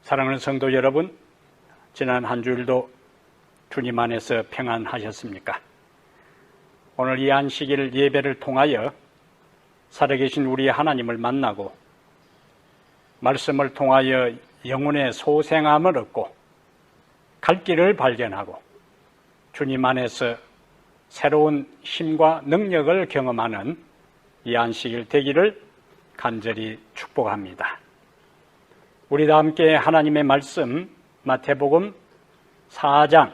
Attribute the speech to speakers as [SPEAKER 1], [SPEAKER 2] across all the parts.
[SPEAKER 1] 사랑하는 성도 여러분, 지난 한 주일도 주님 안에서 평안하셨습니까? 오늘 이 안식일 예배를 통하여 살아계신 우리 하나님을 만나고 말씀을 통하여 영혼의 소생함을 얻고 갈 길을 발견하고 주님 안에서 새로운 힘과 능력을 경험하는 이 안식일 되기를 간절히 축복합니다. 우리 다 함께 하나님의 말씀 마태복음 4장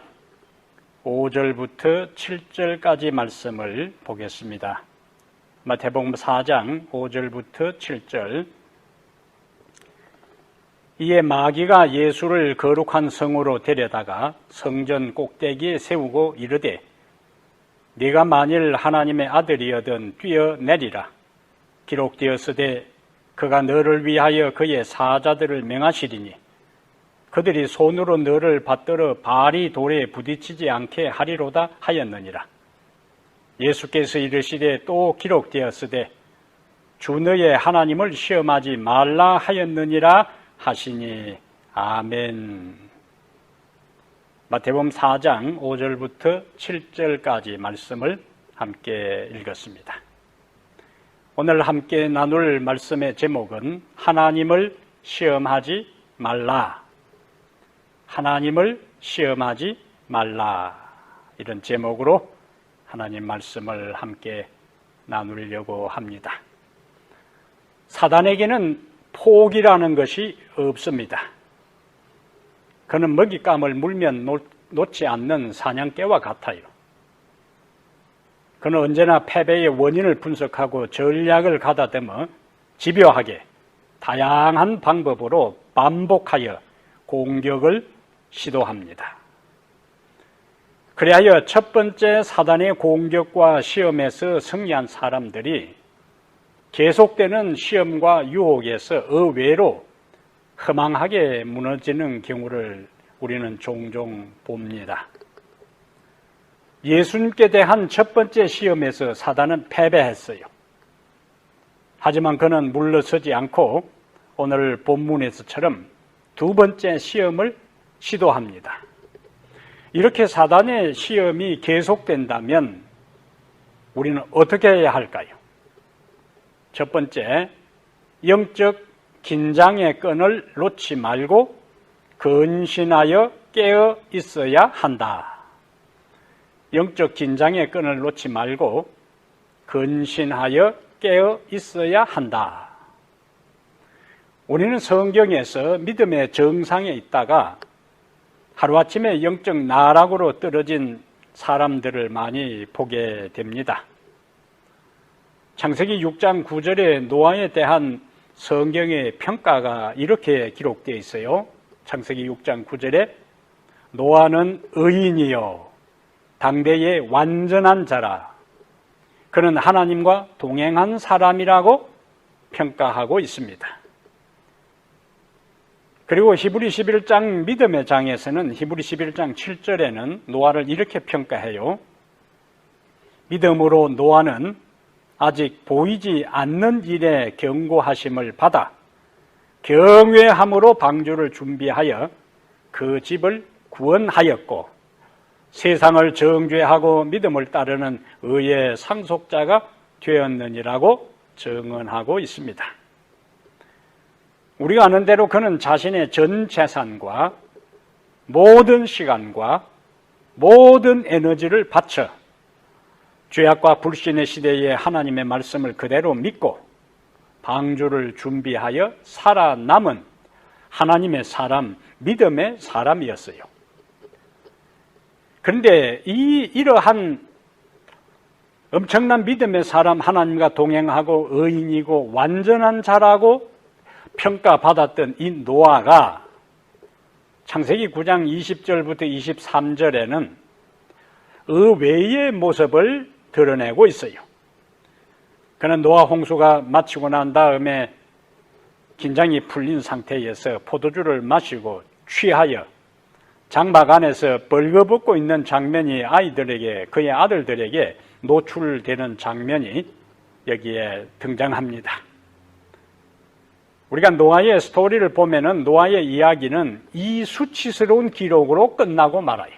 [SPEAKER 1] 5절부터 7절까지 말씀을 보겠습니다. 마태복음 4장 5절부터 7절. 이에 마귀가 예수를 거룩한 성으로 데려다가 성전 꼭대기에 세우고 이르되 네가 만일 하나님의 아들이여든 뛰어내리라. 기록되었으되 그가 너를 위하여 그의 사자들을 명하시리니 그들이 손으로 너를 받들어 발이 돌에 부딪히지 않게 하리로다 하였느니라. 예수께서 이르시되 또 기록되었으되 주 너의 하나님을 시험하지 말라 하였느니라 하시니. 아멘. 마태복음 4장 5절부터 7절까지 말씀을 함께 읽었습니다. 오늘 함께 나눌 말씀의 제목은 하나님을 시험하지 말라. 하나님을 시험하지 말라. 이런 제목으로 하나님 말씀을 함께 나누려고 합니다. 사단에게는 포기라는 것이 없습니다. 그는 먹잇감을 물면 놓지 않는 사냥개와 같아요. 그는 언제나 패배의 원인을 분석하고 전략을 가다듬어 집요하게 다양한 방법으로 반복하여 공격을 시도합니다. 그리하여 첫 번째 사단의 공격과 시험에서 승리한 사람들이 계속되는 시험과 유혹에서 의외로 허망하게 무너지는 경우를 우리는 종종 봅니다. 예수님께 대한 첫 번째 시험에서 사단은 패배했어요. 하지만 그는 물러서지 않고 오늘 본문에서처럼 두 번째 시험을 시도합니다. 이렇게 사단의 시험이 계속된다면 우리는 어떻게 해야 할까요? 첫 번째, 영적 긴장의 끈을 놓지 말고 근신하여 깨어 있어야 한다. 영적 긴장의 끈을 놓지 말고 근신하여 깨어 있어야 한다. 우리는 성경에서 믿음의 정상에 있다가 하루아침에 영적 나락으로 떨어진 사람들을 많이 보게 됩니다. 창세기 6장 9절에 노아에 대한 성경의 평가가 이렇게 기록되어 있어요. 창세기 6장 9절에 노아는 의인이요 당대의 완전한 자라. 그는 하나님과 동행한 사람이라고 평가하고 있습니다. 그리고 히브리 11장 믿음의 장에서는 히브리 11장 7절에는 노아를 이렇게 평가해요. 믿음으로 노아는 아직 보이지 않는 일에 경고하심을 받아 경외함으로 방주를 준비하여 그 집을 구원하였고 세상을 정죄하고 믿음을 따르는 의의 상속자가 되었느니라고 증언하고 있습니다. 우리가 아는 대로 그는 자신의 전 재산과 모든 시간과 모든 에너지를 바쳐 죄악과 불신의 시대에 하나님의 말씀을 그대로 믿고 방주를 준비하여 살아남은 하나님의 사람, 믿음의 사람이었어요. 그런데 이러한 엄청난 믿음의 사람, 하나님과 동행하고 의인이고 완전한 자라고 평가받았던 이 노아가 창세기 9장 20절부터 23절에는 의외의 모습을 드러내고 있어요. 그는 노아 홍수가 마치고 난 다음에 긴장이 풀린 상태에서 포도주를 마시고 취하여 장막 안에서 벌거벗고 있는 장면이 그의 아들들에게 노출되는 장면이 여기에 등장합니다. 우리가 노아의 스토리를 보면은 노아의 이야기는 이 수치스러운 기록으로 끝나고 말아요.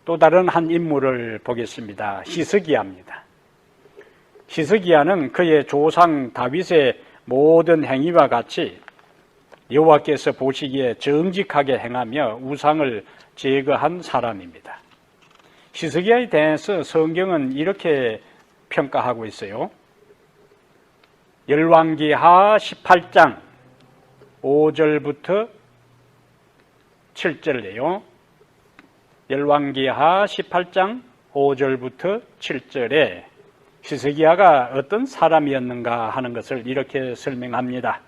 [SPEAKER 1] 또 다른 한 인물을 보겠습니다. 히스기야입니다. 히스기야는 그의 조상 다윗의 모든 행위와 같이 여호와께서 보시기에 정직하게 행하며 우상을 제거한 사람입니다. 히스기야에 대해서 성경은 이렇게 평가하고 있어요. 열왕기하 18장 5절부터 7절이에요. 열왕기하 18장 5절부터 7절에 히스기야가 어떤 사람이었는가 하는 것을 이렇게 설명합니다.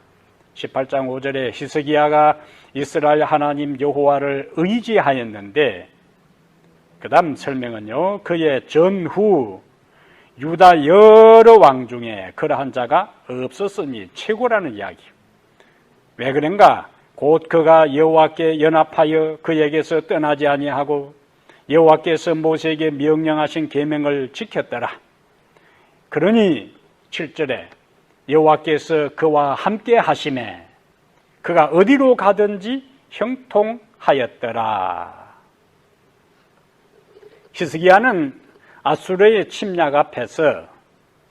[SPEAKER 1] 18장 5절에 히스기야가 이스라엘 하나님 여호와를 의지하였는데, 그 다음 설명은요, 그의 전후 유다 여러 왕 중에 그러한 자가 없었으니 최고라는 이야기예요. 왜 그런가? 곧 그가 여호와께 연합하여 그에게서 떠나지 아니하고 여호와께서 모세에게 명령하신 계명을 지켰더라. 그러니 7절에 여호와께서 그와 함께 하심에 그가 어디로 가든지 형통하였더라. 히스기야는 아수르의 침략 앞에서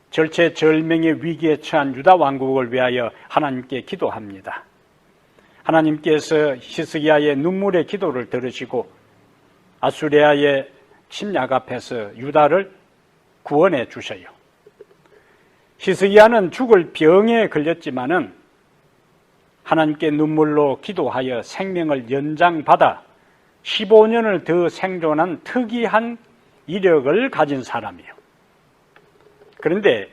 [SPEAKER 1] 절체절명의 위기에 처한 유다 왕국을 위하여 하나님께 기도합니다. 하나님께서 히스기야의 눈물의 기도를 들으시고 아수리아의 침략 앞에서 유다를 구원해 주셔요. 히스기야는 죽을 병에 걸렸지만은 하나님께 눈물로 기도하여 생명을 연장받아 15년을 더 생존한 특이한 이력을 가진 사람이에요. 그런데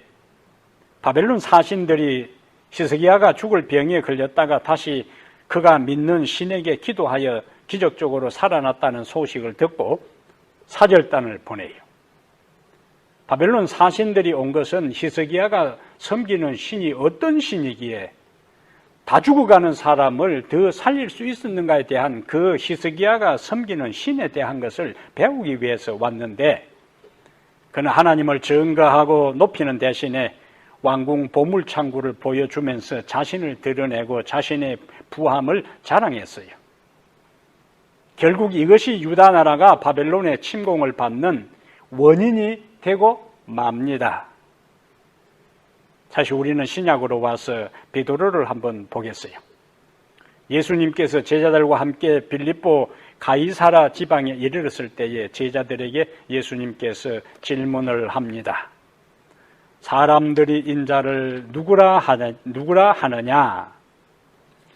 [SPEAKER 1] 바벨론 사신들이 히스기야가 죽을 병에 걸렸다가 다시 그가 믿는 신에게 기도하여 기적적으로 살아났다는 소식을 듣고 사절단을 보내요. 바벨론 사신들이 온 것은 히스기야가 섬기는 신이 어떤 신이기에 다 죽어가는 사람을 더 살릴 수 있었는가에 대한 그 히스기야가 섬기는 신에 대한 것을 배우기 위해서 왔는데, 그는 하나님을 증거하고 높이는 대신에 왕궁 보물창고를 보여주면서 자신을 드러내고 자신의 부함을 자랑했어요. 결국 이것이 유다 나라가 바벨론의 침공을 받는 원인이 되고 맙니다. 사실 우리는 신약으로 와서 베드로를 한번 보겠어요. 예수님께서 제자들과 함께 빌립보 가이사라 지방에 이르렀을 때에 제자들에게 예수님께서 질문을 합니다. 사람들이 인자를 누구라 하느냐?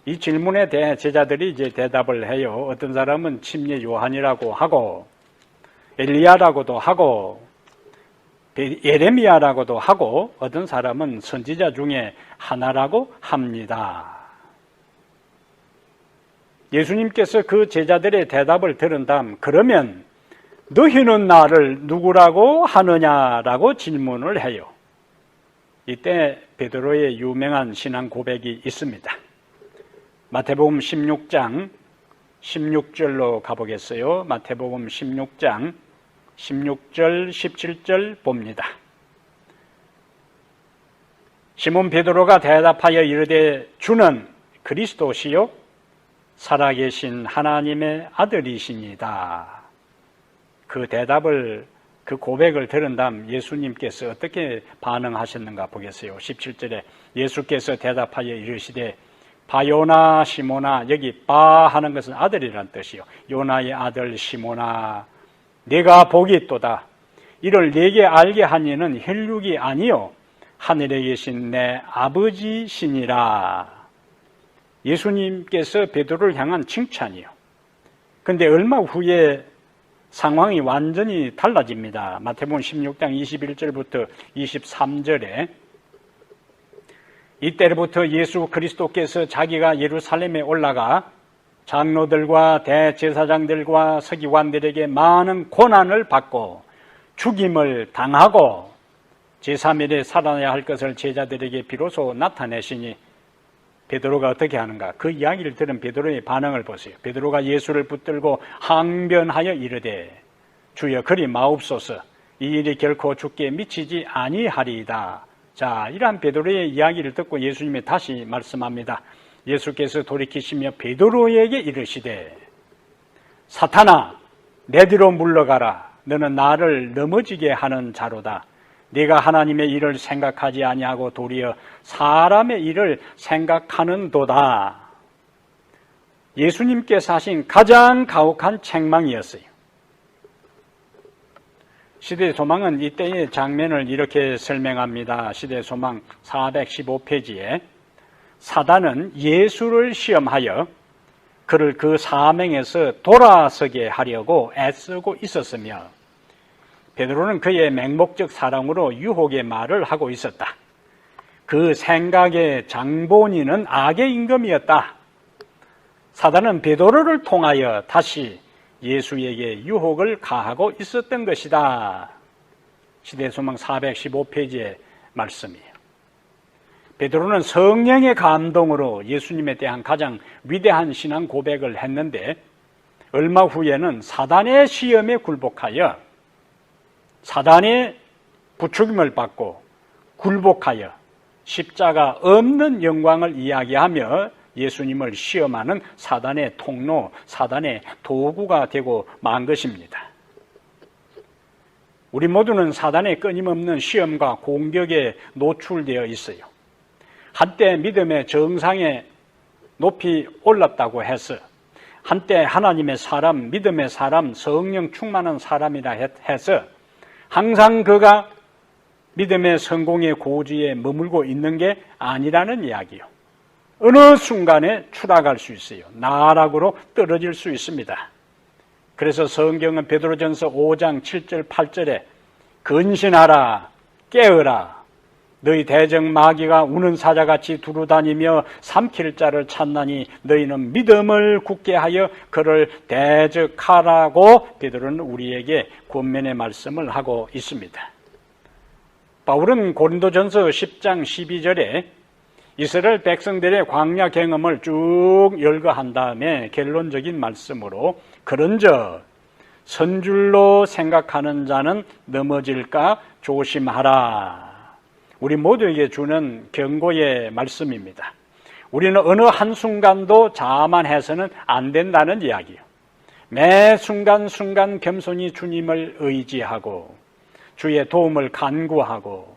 [SPEAKER 1] 이 질문에 대해 제자들이 이제 대답을 해요. 어떤 사람은 침례 요한이라고 하고, 엘리야라고도 하고, 예레미야라고도 하고, 어떤 사람은 선지자 중에 하나라고 합니다. 예수님께서 그 제자들의 대답을 들은 다음, 그러면 너희는 나를 누구라고 하느냐라고 질문을 해요. 이때 베드로의 유명한 신앙 고백이 있습니다. 마태복음 16장 16절로 가보겠어요. 마태복음 16장 16절 17절 봅니다. 시몬 베드로가 대답하여 이르되 주는 그리스도시요 살아계신 하나님의 아들이시니다. 그 대답을, 그 고백을 들은 다음 예수님께서 어떻게 반응하셨는가 보겠어요. 17절에 예수께서 대답하여 이르시되 바요나 시모나, 여기 바 하는 것은 아들이란 뜻이요, 요나의 아들 시모나, 내가 복이 있도다. 이를 네게 알게 한 이는 혈육이 아니요 하늘에 계신 내 아버지시니라. 예수님께서 베드로를 향한 칭찬이요. 그런데 얼마 후에 상황이 완전히 달라집니다. 마태복음 16장 21절부터 23절에 이때부터 예수 그리스도께서 자기가 예루살렘에 올라가 장로들과 대제사장들과 서기관들에게 많은 고난을 받고 죽임을 당하고 제3일에 살아나야 할 것을 제자들에게 비로소 나타내시니 베드로가 어떻게 하는가? 그 이야기를 들은 베드로의 반응을 보세요. 베드로가 예수를 붙들고 항변하여 이르되 주여 그리 마옵소서, 이 일이 결코 주께 미치지 아니하리이다. 자, 이러한 베드로의 이야기를 듣고 예수님이 다시 말씀합니다. 예수께서 돌이키시며 베드로에게 이르시되 사탄아 내 뒤로 물러가라. 너는 나를 넘어지게 하는 자로다. 네가 하나님의 일을 생각하지 아니하고 도리어 사람의 일을 생각하는도다. 예수님께서 하신 가장 가혹한 책망이었어요. 시대소망은 이때의 장면을 이렇게 설명합니다. 시대소망 415페이지에 사단은 예수를 시험하여 그를 그 사명에서 돌아서게 하려고 애쓰고 있었으며 베드로는 그의 맹목적 사랑으로 유혹의 말을 하고 있었다. 그 생각의 장본인은 악의 임금이었다. 사단은 베드로를 통하여 다시 예수에게 유혹을 가하고 있었던 것이다. 시대소망 415페이지의 말씀이에요. 베드로는 성령의 감동으로 예수님에 대한 가장 위대한 신앙 고백을 했는데 얼마 후에는 사단의 시험에 굴복하여 사단의 부추김을 받고 굴복하여 십자가 없는 영광을 이야기하며 예수님을 시험하는 사단의 통로, 사단의 도구가 되고 만 것입니다. 우리 모두는 사단의 끊임없는 시험과 공격에 노출되어 있어요. 한때 믿음의 정상에 높이 올랐다고 해서 한때 하나님의 사람, 믿음의 사람, 성령 충만한 사람이라 해서 항상 그가 믿음의 성공의 고지에 머물고 있는 게 아니라는 이야기요. 어느 순간에 추락할 수 있어요. 나락으로 떨어질 수 있습니다. 그래서 성경은 베드로전서 5장 7절 8절에 근신하라 깨어라 너희 대적 마귀가 우는 사자같이 두루다니며 삼킬 자를 찾나니 너희는 믿음을 굳게 하여 그를 대적하라고 베드로는 우리에게 권면의 말씀을 하고 있습니다. 바울은 고린도전서 10장 12절에 이스라엘 백성들의 광야 경험을 쭉 열거한 다음에 결론적인 말씀으로 그런즉 선줄로 생각하는 자는 넘어질까 조심하라. 우리 모두에게 주는 경고의 말씀입니다. 우리는 어느 한순간도 자만해서는 안 된다는 이야기예요. 매 순간순간 겸손히 주님을 의지하고 주의 도움을 간구하고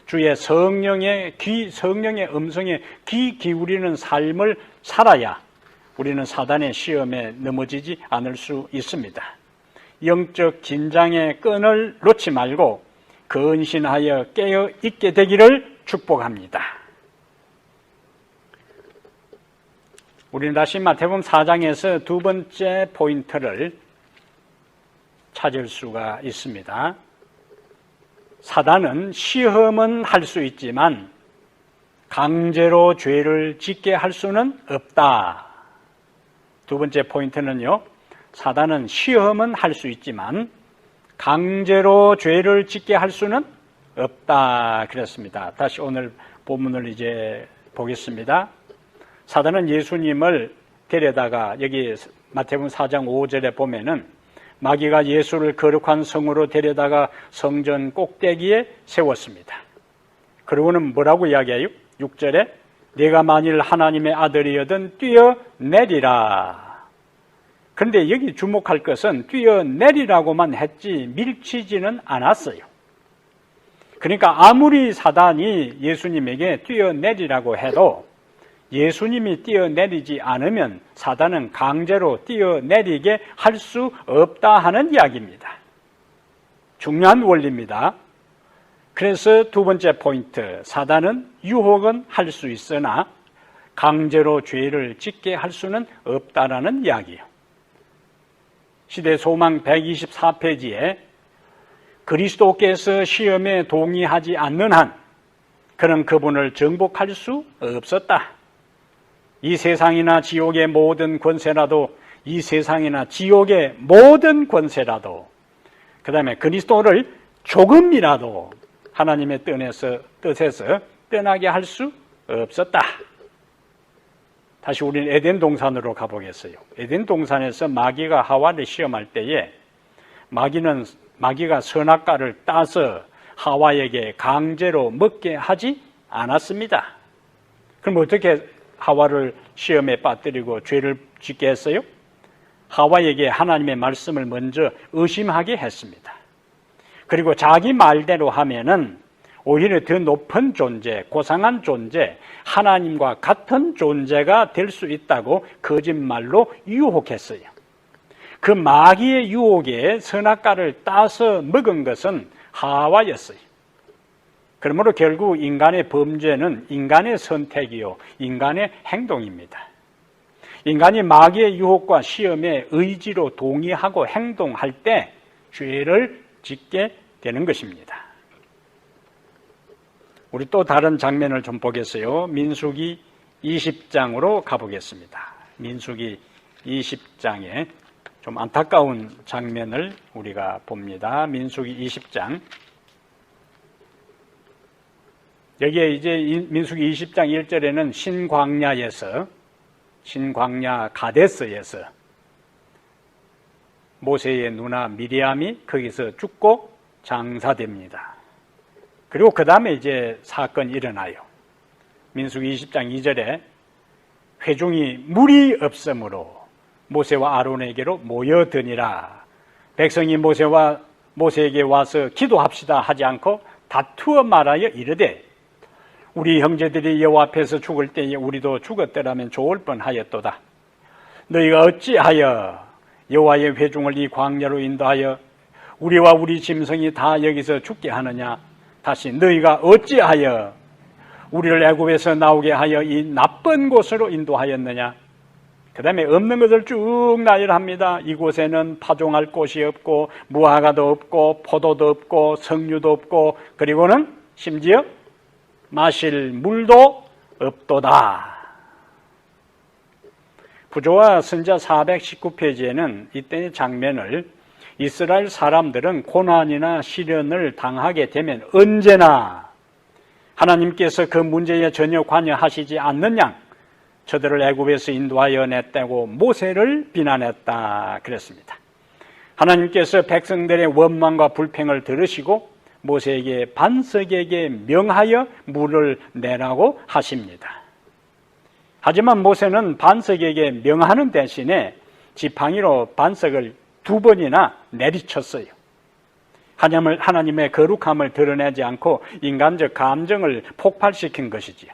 [SPEAKER 1] 주의 성령의 음성에 귀 기울이는 삶을 살아야 우리는 사단의 시험에 넘어지지 않을 수 있습니다. 영적 긴장의 끈을 놓지 말고 근신하여 깨어 있게 되기를 축복합니다. 우리는 다시 마태복음 4장에서 두 번째 포인트를 찾을 수가 있습니다. 사단은 시험은 할 수 있지만 강제로 죄를 짓게 할 수는 없다. 두 번째 포인트는요. 사단은 시험은 할 수 있지만 강제로 죄를 짓게 할 수는 없다. 그랬습니다. 다시 오늘 본문을 이제 보겠습니다. 사단은 예수님을 데려다가 여기 마태복음 4장 5절에 보면은 마귀가 예수를 거룩한 성으로 데려다가 성전 꼭대기에 세웠습니다. 그러고는 뭐라고 이야기해요? 6절에 네가 만일 하나님의 아들이여든 뛰어내리라. 그런데 여기 주목할 것은 뛰어내리라고만 했지 밀치지는 않았어요. 그러니까 아무리 사단이 예수님에게 뛰어내리라고 해도 예수님이 뛰어내리지 않으면 사단은 강제로 뛰어내리게 할 수 없다 하는 이야기입니다. 중요한 원리입니다. 그래서 두 번째 포인트, 사단은 유혹은 할 수 있으나 강제로 죄를 짓게 할 수는 없다라는 이야기예요. 시대소망 124페이지에 그리스도께서 시험에 동의하지 않는 한 그는 그분을 정복할 수 없었다. 이 세상이나 지옥의 모든 권세라도 이 세상이나 지옥의 모든 권세라도 그 다음에 그리스도를 조금이라도 하나님의 뜻에서 떠나게 할 수 없었다. 다시 우리는 에덴 동산으로 가보겠어요. 에덴 동산에서 마귀가 하와를 시험할 때에 마귀가 선악과를 따서 하와에게 강제로 먹게 하지 않았습니다. 그럼 어떻게 하와를 시험에 빠뜨리고 죄를 짓게 했어요? 하와에게 하나님의 말씀을 먼저 의심하게 했습니다. 그리고 자기 말대로 하면은 오히려 더 높은 존재, 고상한 존재, 하나님과 같은 존재가 될 수 있다고 거짓말로 유혹했어요. 그 마귀의 유혹에 선악과를 따서 먹은 것은 하와였어요. 그러므로 결국 인간의 범죄는 인간의 선택이요, 인간의 행동입니다. 인간이 마귀의 유혹과 시험에 의지로 동의하고 행동할 때 죄를 짓게 되는 것입니다. 우리 또 다른 장면을 좀 보겠어요. 민수기 20장으로 가보겠습니다. 민수기 20장에 좀 안타까운 장면을 우리가 봅니다. 민수기 20장. 여기에 이제 민수기 20장 1절에는 신광야 가데스에서 모세의 누나 미리암이 거기서 죽고 장사됩니다. 그리고 그 다음에 이제 사건이 일어나요. 민수기 20장 2절에 회중이 물이 없으므로 모세와 아론에게로 모여드니라. 백성이 모세에게 와서 기도합시다 하지 않고 다투어 말하여 이르되 우리 형제들이 여호와 앞에서 죽을 때에 우리도 죽었더라면 좋을 뻔하였도다. 너희가 어찌하여 여호와의 회중을 이 광야로 인도하여 우리와 우리 짐승이 다 여기서 죽게 하느냐? 다시 너희가 어찌하여 우리를 애굽에서 나오게 하여 이 나쁜 곳으로 인도하였느냐? 그 다음에 없는 것을 쭉 나열합니다. 이곳에는 파종할 곳이 없고 무화과도 없고 포도도 없고 석류도 없고 그리고는 심지어 마실 물도 없도다. 부조와 선자 419페이지에는 이때의 장면을 이스라엘 사람들은 고난이나 시련을 당하게 되면 언제나 하나님께서 그 문제에 전혀 관여하시지 않는 양 저들을 애굽에서 인도하여 냈다고 모세를 비난했다 그랬습니다. 하나님께서 백성들의 원망과 불평을 들으시고 모세에게 반석에게 명하여 물을 내라고 하십니다. 하지만 모세는 반석에게 명하는 대신에 지팡이로 반석을 2번이나 내리쳤어요. 하나님의 거룩함을 드러내지 않고 인간적 감정을 폭발시킨 것이지요.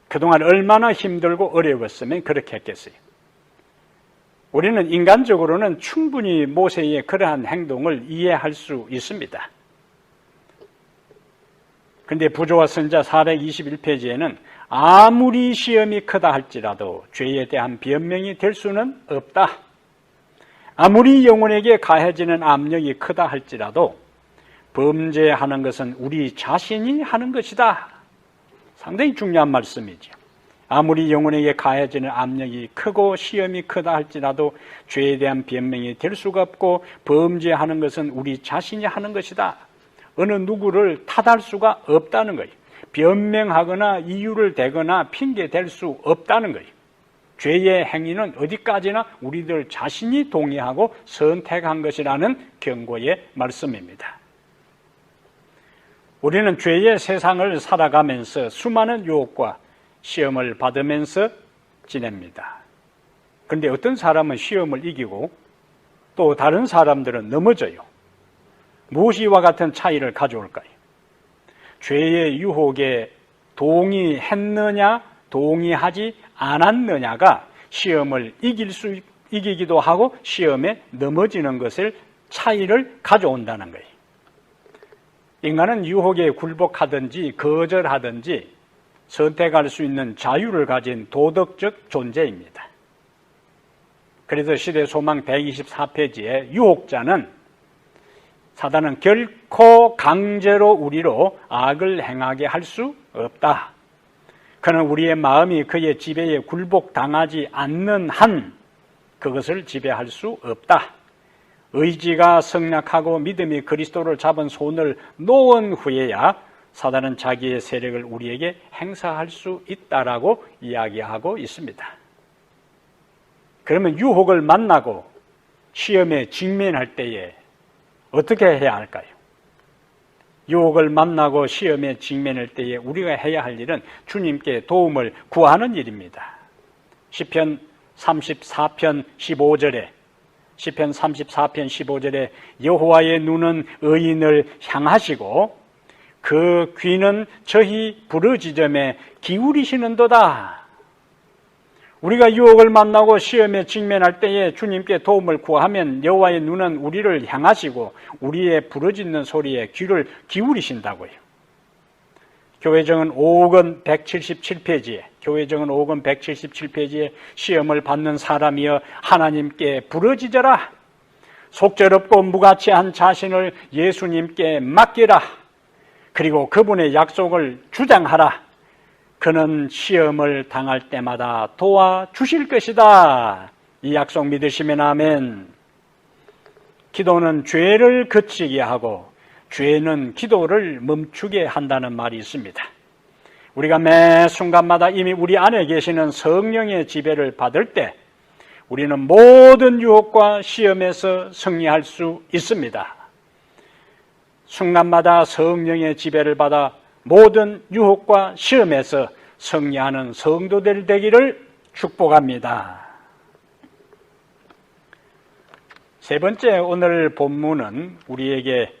[SPEAKER 1] 그동안 얼마나 힘들고 어려웠으면 그렇게 했겠어요. 우리는 인간적으로는 충분히 모세의 그러한 행동을 이해할 수 있습니다. 그런데 부조와 선자 421페이지에는 아무리 시험이 크다 할지라도 죄에 대한 변명이 될 수는 없다. 아무리 영혼에게 가해지는 압력이 크다 할지라도 범죄하는 것은 우리 자신이 하는 것이다. 상당히 중요한 말씀이죠. 아무리 영혼에게 가해지는 압력이 크고 시험이 크다 할지라도 죄에 대한 변명이 될 수가 없고 범죄하는 것은 우리 자신이 하는 것이다. 어느 누구를 탓할 수가 없다는 거예요. 변명하거나 이유를 대거나 핑계 댈 수 없다는 거예요. 죄의 행위는 어디까지나 우리들 자신이 동의하고 선택한 것이라는 경고의 말씀입니다. 우리는 죄의 세상을 살아가면서 수많은 유혹과 시험을 받으면서 지냅니다. 그런데 어떤 사람은 시험을 이기고 또 다른 사람들은 넘어져요. 무엇이 이와 같은 차이를 가져올까요? 죄의 유혹에 동의했느냐, 동의하지 않았느냐가 시험을 이기기도 하고 시험에 넘어지는 것을 차이를 가져온다는 거예요. 인간은 유혹에 굴복하든지 거절하든지 선택할 수 있는 자유를 가진 도덕적 존재입니다. 그래서 시대소망 124페이지에 유혹자는 사단은 결코 강제로 우리로 악을 행하게 할 수 없다. 그는 우리의 마음이 그의 지배에 굴복당하지 않는 한 그것을 지배할 수 없다. 의지가 성약하고 믿음이 그리스도를 잡은 손을 놓은 후에야 사단은 자기의 세력을 우리에게 행사할 수 있다라고 이야기하고 있습니다. 그러면 유혹을 만나고 시험에 직면할 때에 어떻게 해야 할까요? 유혹을 만나고 시험에 직면할 때에 우리가 해야 할 일은 주님께 도움을 구하는 일입니다. 시편 34편 15절에 시편 34편 15절에 여호와의 눈은 의인을 향하시고 그 귀는 저희 부르짖음에 기울이시는도다. 우리가 유혹을 만나고 시험에 직면할 때에 주님께 도움을 구하면 여호와의 눈은 우리를 향하시고 우리의 부르짖는 소리에 귀를 기울이신다고요. 교회정은 5권 177페이지에 교회정은 5권 177페이지에 시험을 받는 사람이여 하나님께 부르짖어라. 속절없고 무가치한 자신을 예수님께 맡기라. 그리고 그분의 약속을 주장하라. 그는 시험을 당할 때마다 도와주실 것이다. 이 약속 믿으시면 아멘. 기도는 죄를 그치게 하고 죄는 기도를 멈추게 한다는 말이 있습니다. 우리가 매 순간마다 이미 우리 안에 계시는 성령의 지배를 받을 때 우리는 모든 유혹과 시험에서 승리할 수 있습니다. 순간마다 성령의 지배를 받아 모든 유혹과 시험에서 승리하는 성도들 되기를 축복합니다. 세 번째 오늘 본문은 우리에게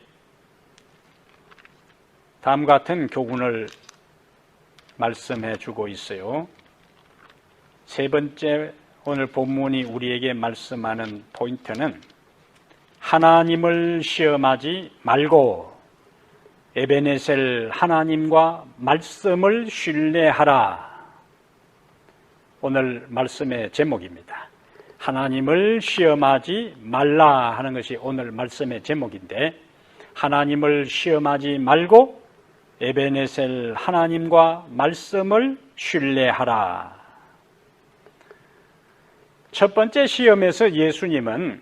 [SPEAKER 1] 다음과 같은 교훈을 말씀해 주고 있어요. 세 번째 오늘 본문이 우리에게 말씀하는 포인트는 하나님을 시험하지 말고 에베네셀 하나님과 말씀을 신뢰하라. 오늘 말씀의 제목입니다. 하나님을 시험하지 말라 하는 것이 오늘 말씀의 제목인데 하나님을 시험하지 말고 에베네셀 하나님과 말씀을 신뢰하라. 첫 번째 시험에서 예수님은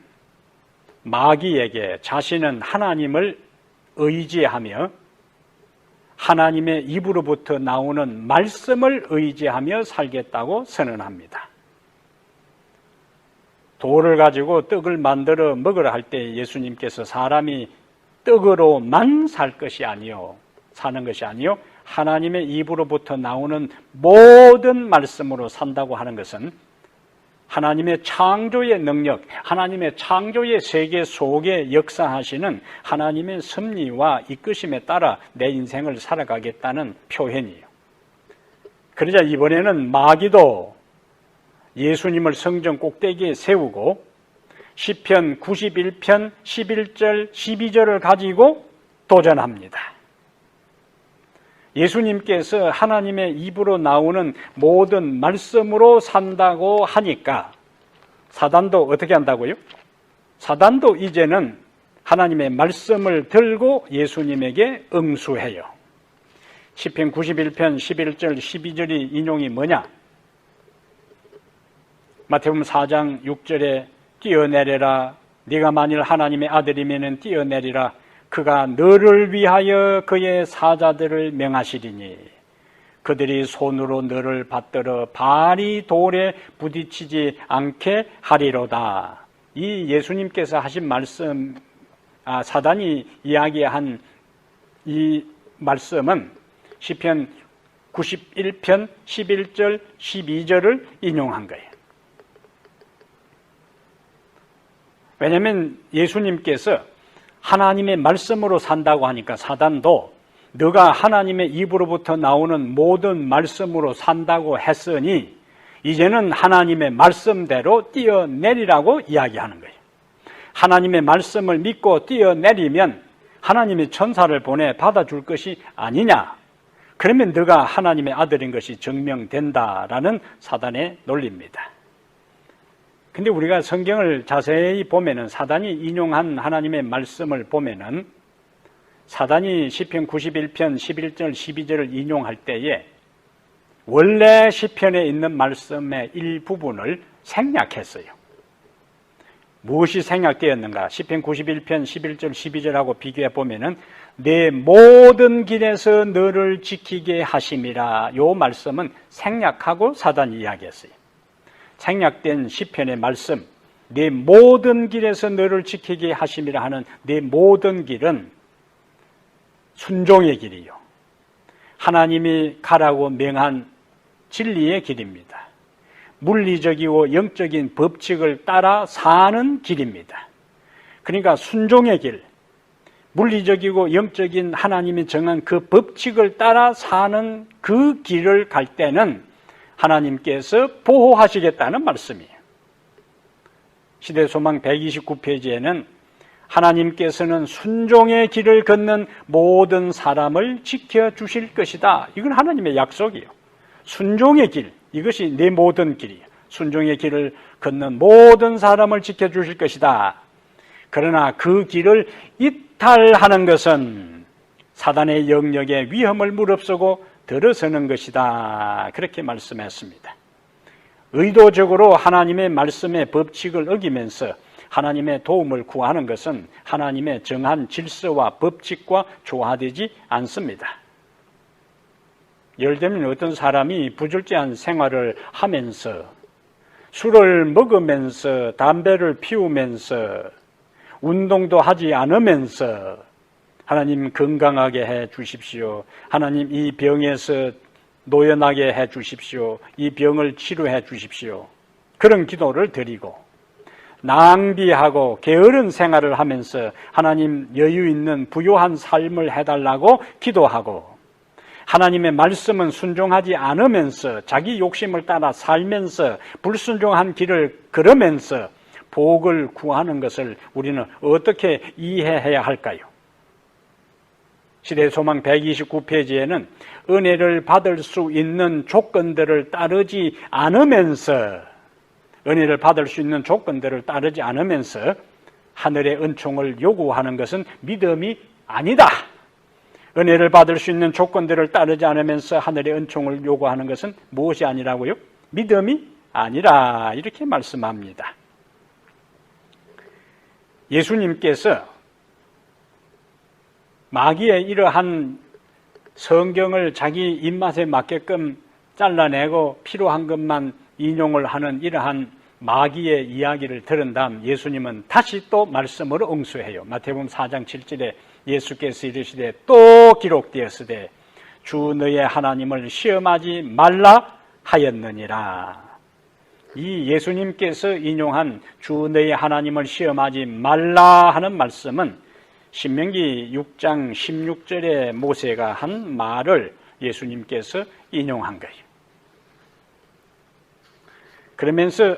[SPEAKER 1] 마귀에게 자신은 하나님을 의지하며 하나님의 입으로부터 나오는 말씀을 의지하며 살겠다고 선언합니다. 돌을 가지고 떡을 만들어 먹으라 할 때 예수님께서 사람이 떡으로만 살 것이 아니요 사는 것이 아니요 하나님의 입으로부터 나오는 모든 말씀으로 산다고 하는 것은 하나님의 창조의 능력, 하나님의 창조의 세계 속에 역사하시는 하나님의 섭리와 이끄심에 따라 내 인생을 살아가겠다는 표현이에요. 그러자 이번에는 마귀도 예수님을 성전 꼭대기에 세우고 시편 91편 11절 12절을 가지고 도전합니다. 예수님께서 하나님의 입으로 나오는 모든 말씀으로 산다고 하니까 사단도 어떻게 한다고요? 사단도 이제는 하나님의 말씀을 들고 예수님에게 응수해요. 시편 91편 11절 12절이 인용이 뭐냐? 마태복음 4장 6절에 뛰어내려라. 네가 만일 하나님의 아들이면 뛰어내리라. 그가 너를 위하여 그의 사자들을 명하시리니 그들이 손으로 너를 받들어 발이 돌에 부딪히지 않게 하리로다. 이 예수님께서 하신 말씀, 사단이 이야기한 이 말씀은 시편 91편 11절 12절을 인용한 거예요. 왜냐하면 예수님께서 하나님의 말씀으로 산다고 하니까 사단도 너가 하나님의 입으로부터 나오는 모든 말씀으로 산다고 했으니 이제는 하나님의 말씀대로 뛰어내리라고 이야기하는 거예요. 하나님의 말씀을 믿고 뛰어내리면 하나님의 천사를 보내 받아줄 것이 아니냐. 그러면 너가 하나님의 아들인 것이 증명된다라는 사단의 논리입니다. 근데 우리가 성경을 자세히 보면은 사단이 인용한 하나님의 말씀을 보면은 사단이 시편 91편 11절 12절을 인용할 때에 원래 시편에 있는 말씀의 일부분을 생략했어요. 무엇이 생략되었는가? 시편 91편 11절 12절하고 비교해 보면은 내 모든 길에서 너를 지키게 하심이라. 요 말씀은 생략하고 사단이 이야기했어요. 생략된 시편의 말씀, 내 모든 길에서 너를 지키게 하심이라 하는 내 모든 길은 순종의 길이요. 하나님이 가라고 명한 진리의 길입니다. 물리적이고 영적인 법칙을 따라 사는 길입니다. 그러니까 순종의 길, 물리적이고 영적인 하나님이 정한 그 법칙을 따라 사는 그 길을 갈 때는 하나님께서 보호하시겠다는 말씀이에요. 시대소망 129페이지에는 하나님께서는 순종의 길을 걷는 모든 사람을 지켜주실 것이다. 이건 하나님의 약속이에요. 순종의 길, 이것이 내 모든 길이에요. 순종의 길을 걷는 모든 사람을 지켜주실 것이다. 그러나 그 길을 이탈하는 것은 사단의 영역에 위험을 무릅쓰고 들어서는 것이다. 그렇게 말씀했습니다. 의도적으로 하나님의 말씀의 법칙을 어기면서 하나님의 도움을 구하는 것은 하나님의 정한 질서와 법칙과 조화되지 않습니다. 예를 들면 어떤 사람이 부절제한 생활을 하면서 술을 먹으면서 담배를 피우면서 운동도 하지 않으면서 하나님 건강하게 해 주십시오. 하나님 이 병에서 노연하게 해 주십시오. 이 병을 치료해 주십시오. 그런 기도를 드리고 낭비하고 게으른 생활을 하면서 하나님 여유 있는 부유한 삶을 해달라고 기도하고 하나님의 말씀은 순종하지 않으면서 자기 욕심을 따라 살면서 불순종한 길을 걸으면서 복을 구하는 것을 우리는 어떻게 이해해야 할까요? 시대소망 129페이지에는 은혜를 받을 수 있는 조건들을 따르지 않으면서 하늘의 은총을 요구하는 것은 믿음이 아니다. 은혜를 받을 수 있는 조건들을 따르지 않으면서 하늘의 은총을 요구하는 것은 무엇이 아니라고요? 믿음이 아니라 이렇게 말씀합니다. 예수님께서 마귀의 이러한 성경을 자기 입맛에 맞게끔 잘라내고 필요한 것만 인용을 하는 이러한 마귀의 이야기를 들은 다음 예수님은 다시 또 말씀으로 응수해요. 마태복음 4장 7절에 예수께서 이르시되 또 기록되었으되 주 너의 하나님을 시험하지 말라 하였느니라. 이 예수님께서 인용한 주 너의 하나님을 시험하지 말라 하는 말씀은 신명기 6장 16절에 모세가 한 말을 예수님께서 인용한 거예요. 그러면서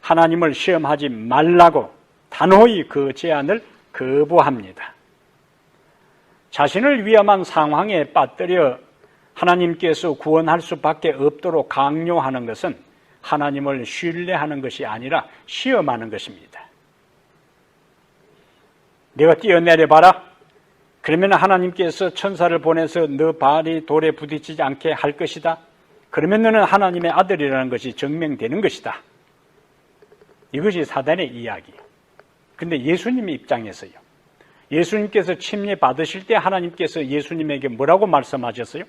[SPEAKER 1] 하나님을 시험하지 말라고 단호히 그 제안을 거부합니다. 자신을 위험한 상황에 빠뜨려 하나님께서 구원할 수밖에 없도록 강요하는 것은 하나님을 신뢰하는 것이 아니라 시험하는 것입니다. 내가 뛰어내려봐라. 그러면 하나님께서 천사를 보내서 너 발이 돌에 부딪히지 않게 할 것이다. 그러면 너는 하나님의 아들이라는 것이 증명되는 것이다. 이것이 사단의 이야기예요. 그런데 예수님의 입장에서요. 예수님께서 침례 받으실 때 하나님께서 예수님에게 뭐라고 말씀하셨어요?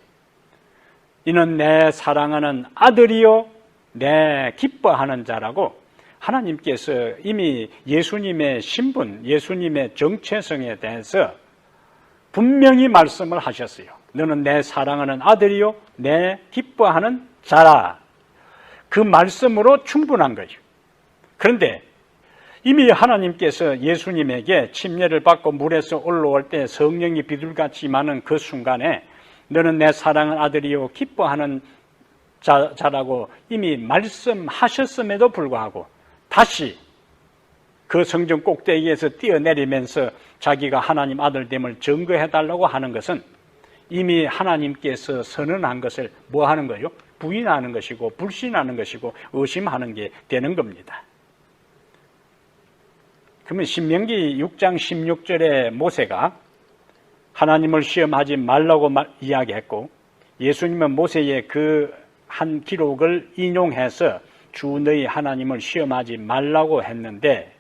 [SPEAKER 1] 이는 내 사랑하는 아들이요 내 기뻐하는 자라고 하나님께서 이미 예수님의 신분, 예수님의 정체성에 대해서 분명히 말씀을 하셨어요. 너는 내 사랑하는 아들이요 내 기뻐하는 자라. 그 말씀으로 충분한 거예요. 그런데 이미 하나님께서 예수님에게 침례를 받고 물에서 올라올 때 성령이 비둘같이 임하는 그 순간에 너는 내 사랑하는 아들이요 기뻐하는 자라고 이미 말씀하셨음에도 불구하고 다시 그 성전 꼭대기에서 뛰어내리면서 자기가 하나님 아들됨을 증거해달라고 하는 것은 이미 하나님께서 선언한 것을 뭐 하는 거예요? 부인하는 것이고 불신하는 것이고 의심하는 게 되는 겁니다. 그러면 신명기 6장 16절에 모세가 하나님을 시험하지 말라고 이야기했고 예수님은 모세의 그 한 기록을 인용해서 주 너희 하나님을 시험하지 말라고 했는데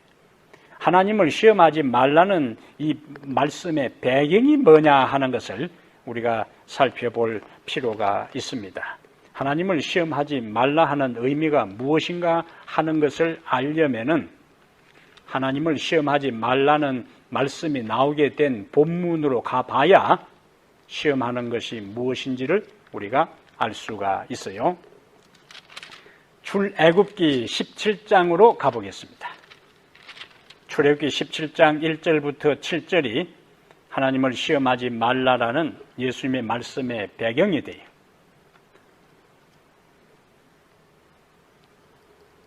[SPEAKER 1] 하나님을 시험하지 말라는 이 말씀의 배경이 뭐냐 하는 것을 우리가 살펴볼 필요가 있습니다. 하나님을 시험하지 말라 하는 의미가 무엇인가 하는 것을 알려면은 하나님을 시험하지 말라는 말씀이 나오게 된 본문으로 가봐야 시험하는 것이 무엇인지를 우리가 알 수가 있어요. 출애굽기 17장으로 가보겠습니다. 출애굽기 17장 1절부터 7절이 하나님을 시험하지 말라라는 예수님의 말씀의 배경이 돼요.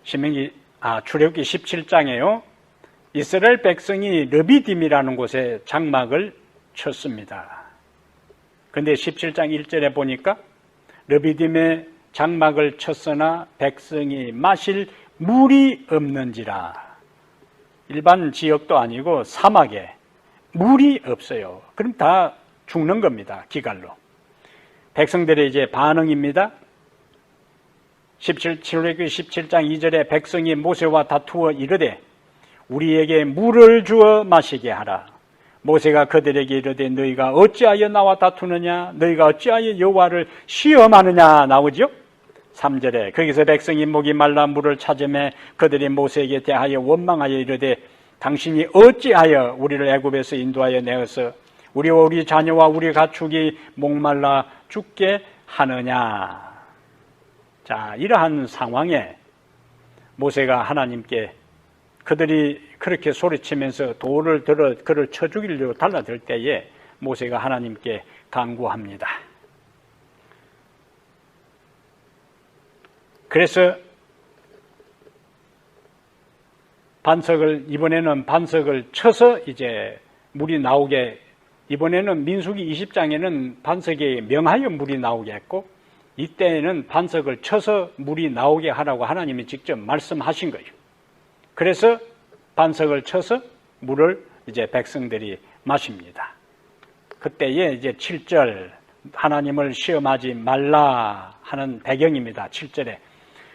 [SPEAKER 1] 출애굽기 17장에요. 이스라엘 백성이 르비딤이라는 곳에 장막을 쳤습니다. 그런데 17장 1절에 보니까 르비딤에 장막을 쳤으나 백성이 마실 물이 없는지라. 일반 지역도 아니고 사막에 물이 없어요. 그럼 다 죽는 겁니다. 기갈로. 백성들의 이제 반응입니다. 출애굽기 17장 2절에 백성이 모세와 다투어 이르되 우리에게 물을 주어 마시게 하라. 모세가 그들에게 이르되 너희가 어찌하여 나와 다투느냐, 너희가 어찌하여 여호와를 시험하느냐 나오죠. 3절에 거기서 백성이 목이 말라 물을 찾으매 그들이 모세에게 대하여 원망하여 이르되 당신이 어찌하여 우리를 애굽에서 인도하여 내어서 우리와 우리 자녀와 우리 가축이 목말라 죽게 하느냐. 자, 이러한 상황에 모세가 하나님께 그들이 그렇게 소리치면서 돌을 들어 그를 쳐 죽이려고 달라들 때에 모세가 하나님께 간구합니다. 그래서 이번에는 반석을 쳐서 이제 물이 나오게, 이번에는 민수기 20장에는 반석에 명하여 물이 나오게 했고, 이때에는 반석을 쳐서 물이 나오게 하라고 하나님이 직접 말씀하신 거예요. 그래서 반석을 쳐서 물을 이제 백성들이 마십니다. 그때에 이제 7절, 하나님을 시험하지 말라 하는 배경입니다. 7절에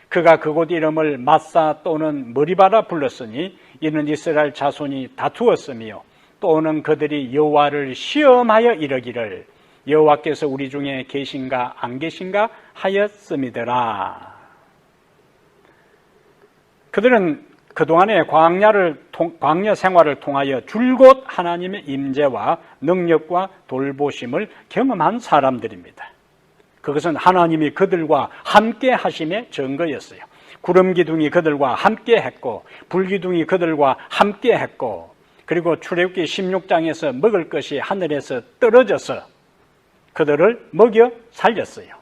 [SPEAKER 1] 그가 그곳 이름을 마사 또는 머리바라 불렀으니 이는 이스라엘 자손이 다투었으며 또는 그들이 여호와를 시험하여 이르기를 여호와께서 우리 중에 계신가 안 계신가 하였음이더라. 그들은 그동안의 광야 생활을 통하여 줄곧 하나님의 임재와 능력과 돌보심을 경험한 사람들입니다. 그것은 하나님이 그들과 함께 하심의 증거였어요. 구름 기둥이 그들과 함께 했고 불기둥이 그들과 함께 했고, 그리고 출애굽기 16장에서 먹을 것이 하늘에서 떨어져서 그들을 먹여 살렸어요.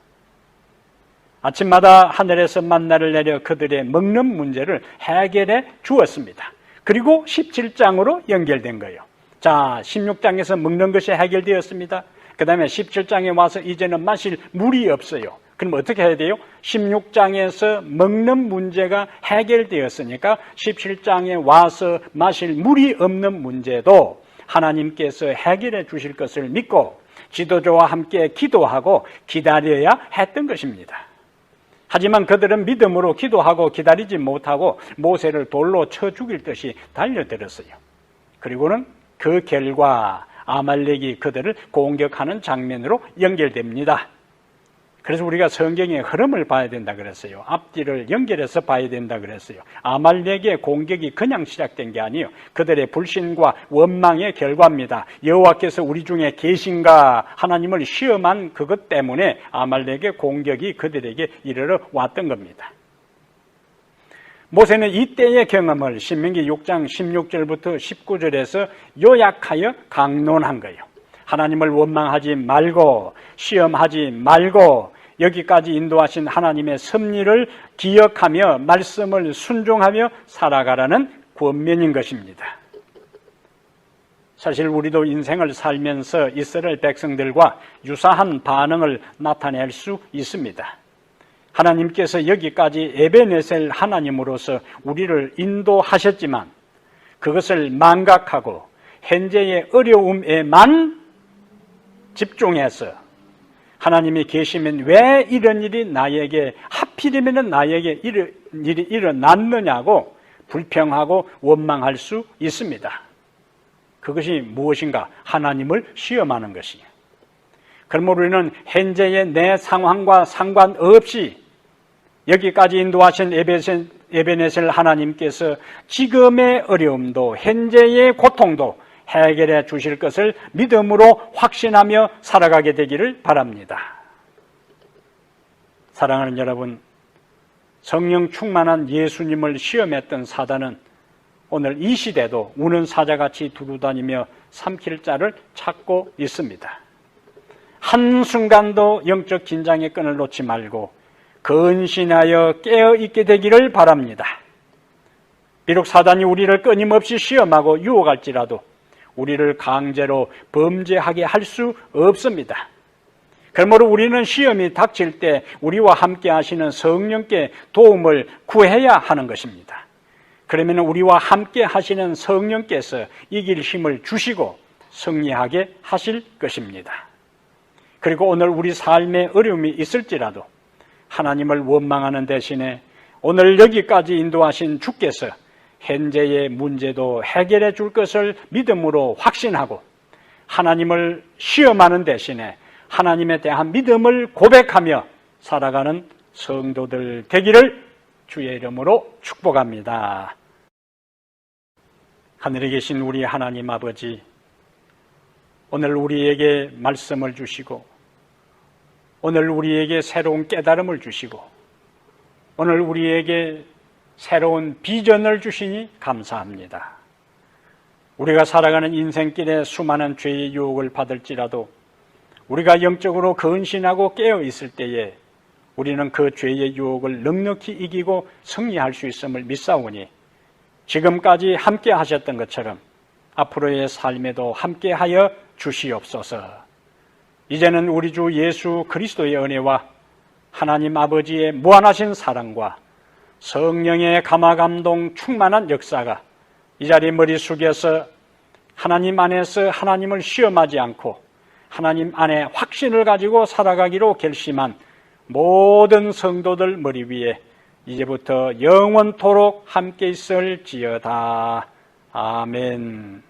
[SPEAKER 1] 아침마다 하늘에서 만나를 내려 그들의 먹는 문제를 해결해 주었습니다. 그리고 17장으로 연결된 거예요. 자, 16장에서 먹는 것이 해결되었습니다. 그 다음에 17장에 와서 이제는 마실 물이 없어요. 그럼 어떻게 해야 돼요? 16장에서 먹는 문제가 해결되었으니까 17장에 와서 마실 물이 없는 문제도 하나님께서 해결해 주실 것을 믿고 지도자와 함께 기도하고 기다려야 했던 것입니다. 하지만 그들은 믿음으로 기도하고 기다리지 못하고 모세를 돌로 쳐 죽일 듯이 달려들었어요. 그리고는 그 결과 아말렉이 그들을 공격하는 장면으로 연결됩니다. 그래서 우리가 성경의 흐름을 봐야 된다 그랬어요. 앞뒤를 연결해서 봐야 된다 그랬어요. 아말렉의 공격이 그냥 시작된 게 아니에요. 그들의 불신과 원망의 결과입니다. 여호와께서 우리 중에 계신가 하나님을 시험한 그것 때문에 아말렉의 공격이 그들에게 이르러 왔던 겁니다. 모세는 이때의 경험을 신명기 6장 16절부터 19절에서 요약하여 강론한 거예요. 하나님을 원망하지 말고 시험하지 말고 여기까지 인도하신 하나님의 섭리를 기억하며 말씀을 순종하며 살아가라는 권면인 것입니다. 사실 우리도 인생을 살면서 이스라엘 백성들과 유사한 반응을 나타낼 수 있습니다. 하나님께서 여기까지 에베네셀 하나님으로서 우리를 인도하셨지만 그것을 망각하고 현재의 어려움에만 집중해서 하나님이 계시면 왜 이런 일이 나에게 하필이면 나에게 이런 일이 일어났느냐고 불평하고 원망할 수 있습니다. 그것이 무엇인가? 하나님을 시험하는 것이에요. 그러므로 우리는 현재의 내 상황과 상관없이 여기까지 인도하신 에베네셀 하나님께서 지금의 어려움도 현재의 고통도 해결해 주실 것을 믿음으로 확신하며 살아가게 되기를 바랍니다. 사랑하는 여러분, 성령 충만한 예수님을 시험했던 사단은 오늘 이 시대도 우는 사자같이 두루다니며 삼킬 자를 찾고 있습니다. 한순간도 영적 긴장의 끈을 놓지 말고 근신하여 깨어있게 되기를 바랍니다. 비록 사단이 우리를 끊임없이 시험하고 유혹할지라도 우리를 강제로 범죄하게 할 수 없습니다. 그러므로 우리는 시험이 닥칠 때 우리와 함께 하시는 성령께 도움을 구해야 하는 것입니다. 그러면 우리와 함께 하시는 성령께서 이길 힘을 주시고 승리하게 하실 것입니다. 그리고 오늘 우리 삶에 어려움이 있을지라도 하나님을 원망하는 대신에 오늘 여기까지 인도하신 주께서 현재의 문제도 해결해 줄 것을 믿음으로 확신하고 하나님을 시험하는 대신에 하나님에 대한 믿음을 고백하며 살아가는 성도들 되기를 주의 이름으로 축복합니다. 하늘에 계신 우리 하나님 아버지, 오늘 우리에게 말씀을 주시고 오늘 우리에게 새로운 깨달음을 주시고 오늘 우리에게 새로운 비전을 주시니 감사합니다. 우리가 살아가는 인생길에 수많은 죄의 유혹을 받을지라도 우리가 영적으로 근신하고 깨어 있을 때에 우리는 그 죄의 유혹을 넉넉히 이기고 승리할 수 있음을 믿사오니 지금까지 함께 하셨던 것처럼 앞으로의 삶에도 함께하여 주시옵소서. 이제는 우리 주 예수 그리스도의 은혜와 하나님 아버지의 무한하신 사랑과 성령의 감화감동 충만한 역사가 이 자리 머리 숙여서 하나님 안에서 하나님을 시험하지 않고 하나님 안에 확신을 가지고 살아가기로 결심한 모든 성도들 머리 위에 이제부터 영원토록 함께 있을지어다. 아멘.